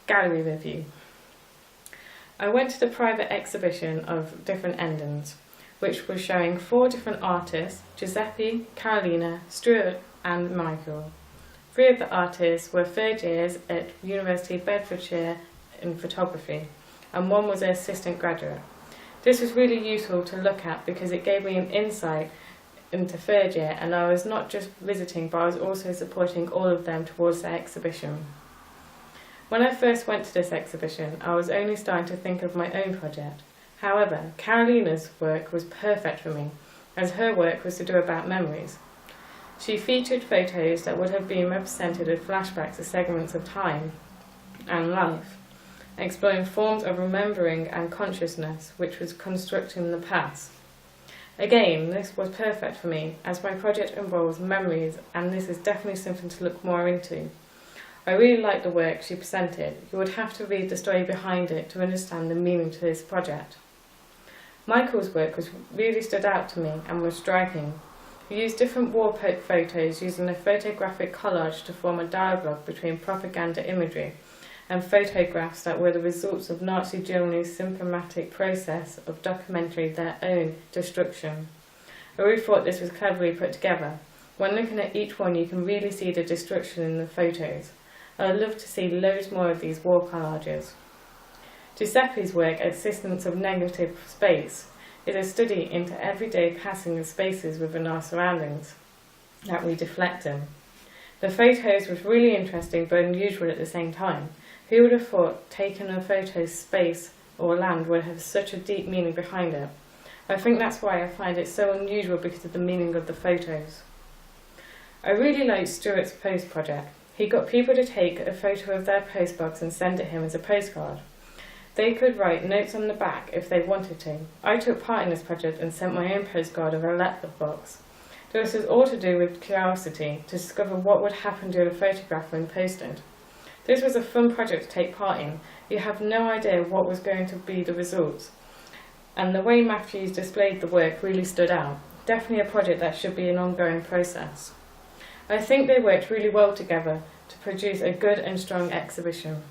gallery review. I went to the private exhibition of different endings, which was showing 4 different artists: Giuseppe, Carolina, Stuart and Michael. 3 of the artists were third years at University of Bedfordshire in photography, and 1 was an assistant graduate. This was really useful to look at because it gave me an insight into third year, and I was not just visiting but I was also supporting all of them towards their exhibition. When I first went to this exhibition, I was only starting to think of my own project. However, Carolina's work was perfect for me, as her work was to do about memories. She featured photos that would have been represented as flashbacks of segments of time and life, exploring forms of remembering and consciousness which was constructing the past. Again, this was perfect for me, as my project involves memories, and this is definitely something to look more into. I really liked the work she presented. You would have to read the story behind it to understand the meaning to this project. Michael's work really stood out to me and was striking. He used different war photos using a photographic collage to form a dialogue between propaganda imagery and photographs that were the results of Nazi Germany's systematic process of documenting their own destruction. I really thought this was cleverly put together. When looking at each one, you can really see the destruction in the photos. I'd love to see loads more of these war collages. Giuseppe's work, Existence of Negative Space, is a study into everyday passing of spaces within our surroundings that we deflect in. The photos was really interesting but unusual at the same time. Who would have thought taking a photo space or land would have such a deep meaning behind it? I think that's why I find it so unusual, because of the meaning of the photos. I really liked Stuart's post project. He got people to take a photo of their postbox and send it him as a postcard. They could write notes on the back if they wanted to. I took part in this project and sent my own postcard of a letterbox. This was all to do with curiosity, to discover what would happen to the photograph when posted. This was a fun project to take part in. You have no idea what was going to be the results, and the way Matthews displayed the work really stood out. Definitely a project that should be an ongoing process. I think they worked really well together to produce a good and strong exhibition.